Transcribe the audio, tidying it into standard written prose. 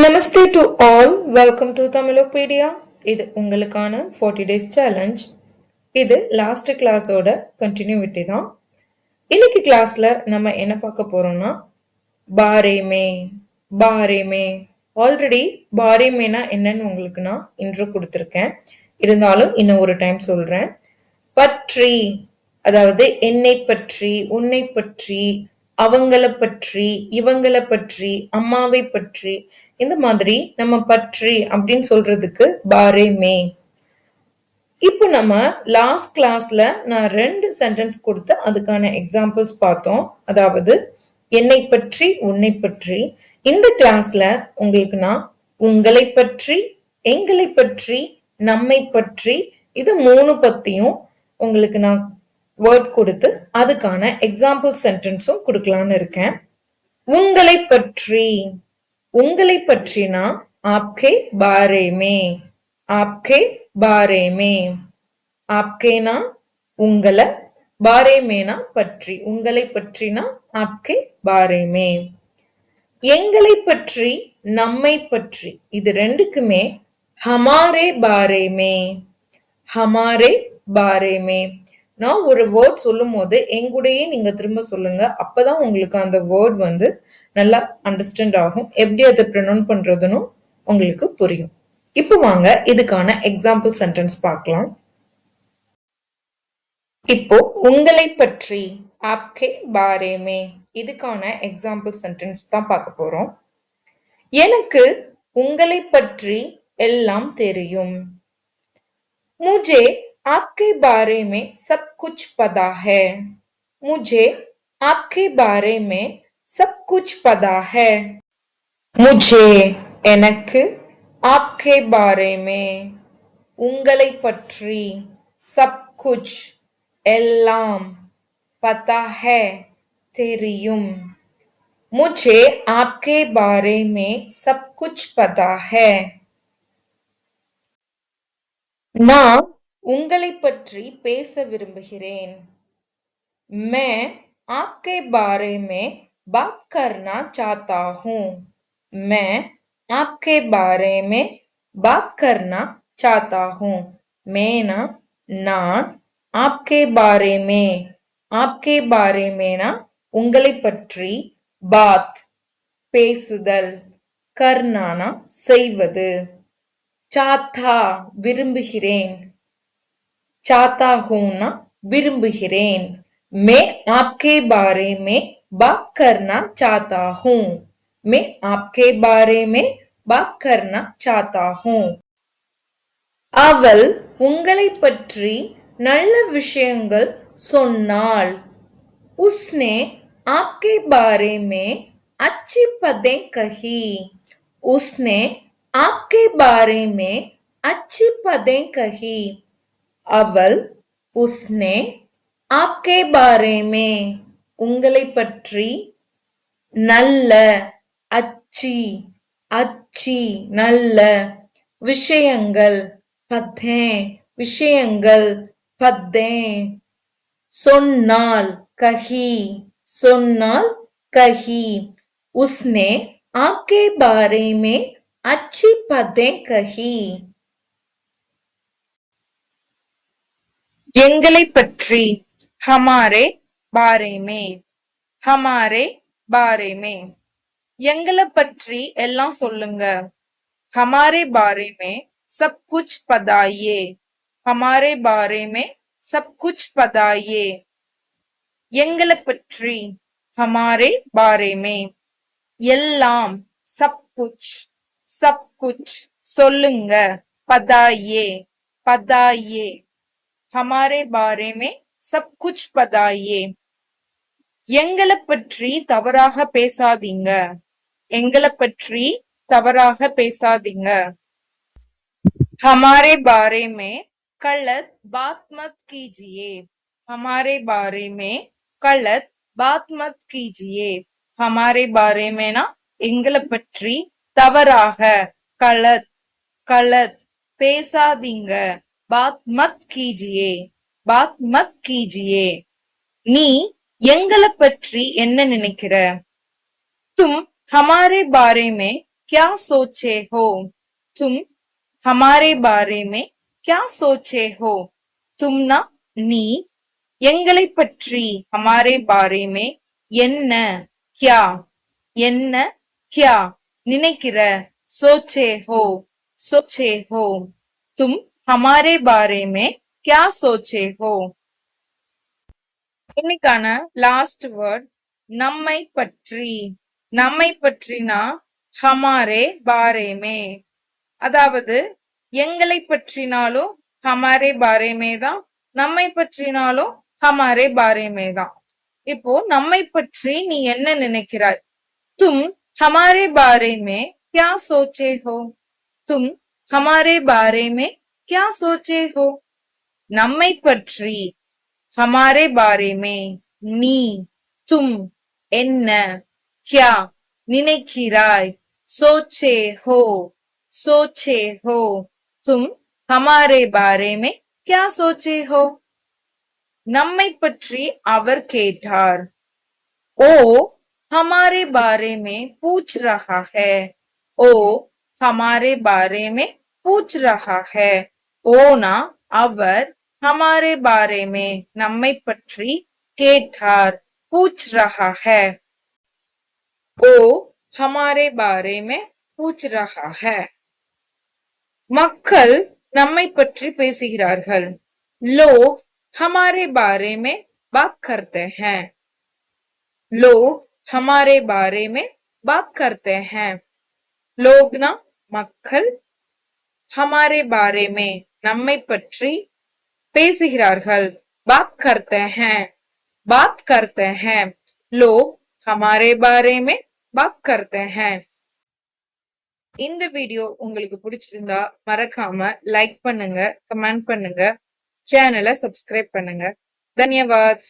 Namaste to all. Welcome to Tamilopedia. இது உங்களுக்கான 40 days challenge. இது லாஸ்ட் கிளாஸோட கண்டினியூட்டி தான். இன்னைக்கு கிளாஸ்ல நம்ம என்ன பார்க்க போறோம்னா பாரேமே பாரேமே. ஆல்ரெடி பாரேமேனா என்னன்னு உங்களுக்கு நான் இன்ட்ரோ கொடுத்துருக்கேன். இருந்தாலும் இன்னும் ஒரு டைம் சொல்றேன். பற்றி அதாவது என்னை பற்றி, உன்னை பற்றி, அவங்கள பற்றி, இவங்கள பற்றி, அம்மாவை பற்றி, இந்த மாதிரி நம்ம பற்றி அப்படின்னு சொல்றதுக்கு பாரேமே. இப்போ நம்ம லாஸ்ட் கிளாஸ்ல நான் 2 சென்டென்ஸ் கொடுத்து அதுக்கான எக்ஸாம்பிள்ஸ் பார்த்தோம். அதாவது என்னை பற்றி, உன்னை பற்றி. இந்த கிளாஸ்ல உங்களுக்கு நான் உங்களை பற்றி, எங்களை பற்றி, நம்மை பற்றி, இது 3 பத்தியும் உங்களுக்கு நான் வேர்ட் கொடுத்து அதுக்கான எக்ஸாம்பிள் சென்டென்ஸும் கொடுக்கலான்னு இருக்கேன். உங்களை பற்றி, உங்களை பற்றினா ஆப்கே பாரேமே, ஆப்கே பாரேமே. ஆப்கேனா உங்களை, பாரேமேனா பற்றி, உங்களை பற்றினா ஆப்கே பாரேமே. எங்களை பற்றி, நம்மை பற்றி, இது ரெண்டுக்குமே ஹமாரே பாரேமே, ஹமாரே பாரேமே. நான் ஒரு வேர்ட் சொல்லும் போது எங்கூடயே நீங்க திரும்ப சொல்லுங்க. அப்பதான் உங்களுக்கு அந்த வேர்ட் வந்து நல்லா அண்டர்ஸ்டாண்ட் ஆகும். எப்படி அதை ப்ரொனவுன்ஸ் பண்றதுன்னு உங்களுக்கு புரியும். இப்போ வாங்க இதுக்கான எக்ஸாம்பிள் சென்டென்ஸ் பார்க்கலாம். இப்போ உங்களை பற்றி ஆப்கே பாரேமே, இதுக்கான எக்ஸாம்பிள் சென்டென்ஸ் தான் பார்க்க போறோம். எனக்கு உங்களை பற்றி எல்லாம் தெரியும். मुझे आपके बारे में सब कुछ पता है. मुझे आपके बारे में सब कुछ पता है. मुझे எனக்கு आपके बारे में உங்களை பற்றி सब कुछ எல்லாம் पता है தெரியும். मुझे आपके बारे में सब कुछ पता है. நான் உங்களை பற்றி பேச விரும்புகிறேன். मैं आपके बारे में बात करना चाहता हूँ. मैं आपके बारे में बात करना चाहता हूँ. मैंना நான், आपके बारे में, आपके बारे में ना உங்களை பற்றி, बात பேசுதல், करना செய்வது, चाहता விரும்புகிறேன், चाहता हूं ना விரும்புகிறேன். मैं आपके बारे में बात करना चाहता हूँ. मैं आपके बारे में बात करना चाहता हूँ. அவள் உங்களை பற்றி நல்ல விஷயங்கள் சொன்னாள். उसने आपके बारे में अच्छी बातें कही. उसने आपके बारे में अच्छी बातें कही. அவள் उसने आपके बारे में உங்களை பற்றி நல்ல, अच्छी, अच्छी நல்ல விஷயங்கள், பதேं விஷயங்கள், பதேं சொன்னால், कही சொன்னால், कही. उसने आपके बारे में अच्छी बातें कही. எங்களை பற்றி हमारे बारे में, हमारे बारे में. எங்களை பற்றி எல்லாம் சொல்லுங்க. हमारे बारे में सब कुछ बताइए. हमारे बारे में सब कुछ बताइए. எங்களை பற்றி हमारे बारे में எல்லாம், सब कुछ, सब कुछ சொல்லுங்க, बताइए, बताइए. हमारे बारे में सब कुछ बताइए. எங்களை பற்றி தவறாக பேசாதீங்க. எங்களை பற்றி தவறாக பேசாதீங்க. हमारे बारे में गलत बात मत कीजिए. हमारे बारे में गलत बात मत कीजिए. हमारे बारे में ना எங்களை பற்றி தவறாக, गलत, गलत பேசாதீங்க. बात मत कीजिए, बात मत कीजिए. நீ எங்களை பற்றி என்ன நினைக்கிற? तुम हमारे बारे में क्या सोचे हो तुम हमारे बारे में क्या सोचे हो तुमना நீ எங்களை பற்றி हमारे बारे में என்ன क्या என்ன क्या நினைக்கிற सोचे हो तुम हमारे बारे में क्या सोचे हो இன்னைக்கான லாஸ்ட் வேர்ட் நம்மை பற்றி நம்மை பற்றினா ஹமாரே பாரேமே அதாவது எங்களை பற்றினாலும் ஹமாரே பாரேமே தான் நம்மை பற்றினாலும் ஹமாரே பாரேமே தான் இப்போ நம்மை பற்றி நீ என்ன நினைக்கிறாய் தும் ஹமாரே பாரேமே क्या सोचे हो तुम हमारे बारे में क्या सोचे हो நம்மை பற்றி हमारे बारे में நீ तुम என்ன क्या நினைக்கிறாய் सोचे हो तुम हमारे बारे में क्या सोचे हो நம்மை பற்றி அவர் கேட்டார் ओ हमारे बारे में पूछ रहा है ओ हमारे बारे में पूछ रहा है ஓனா அவர் हमारे बारे में நம்மை பற்றி கேட்டார் पूछ रहा है ओ हमारे बारे में पूछ रहा है மக்கள் நம்மை பற்றி பேசுகிறார்கள் लोग हमारे बारे में बात करते हैं लोग हमारे बारे में बात करते हैं लोग ना மக்கள் हमारे बारे में நம்மை பற்றி பேசுகிறார்கள் बात करते हैं लोग हमारे बारे में बात करते हैं இந்த வீடியோ உங்களுக்கு பிடிச்சிருந்தா மறக்காம லைக் பண்ணுங்க கமெண்ட் பண்ணுங்க சேனலை சப்ஸ்கிரைப் பண்ணுங்க தன்யவாத்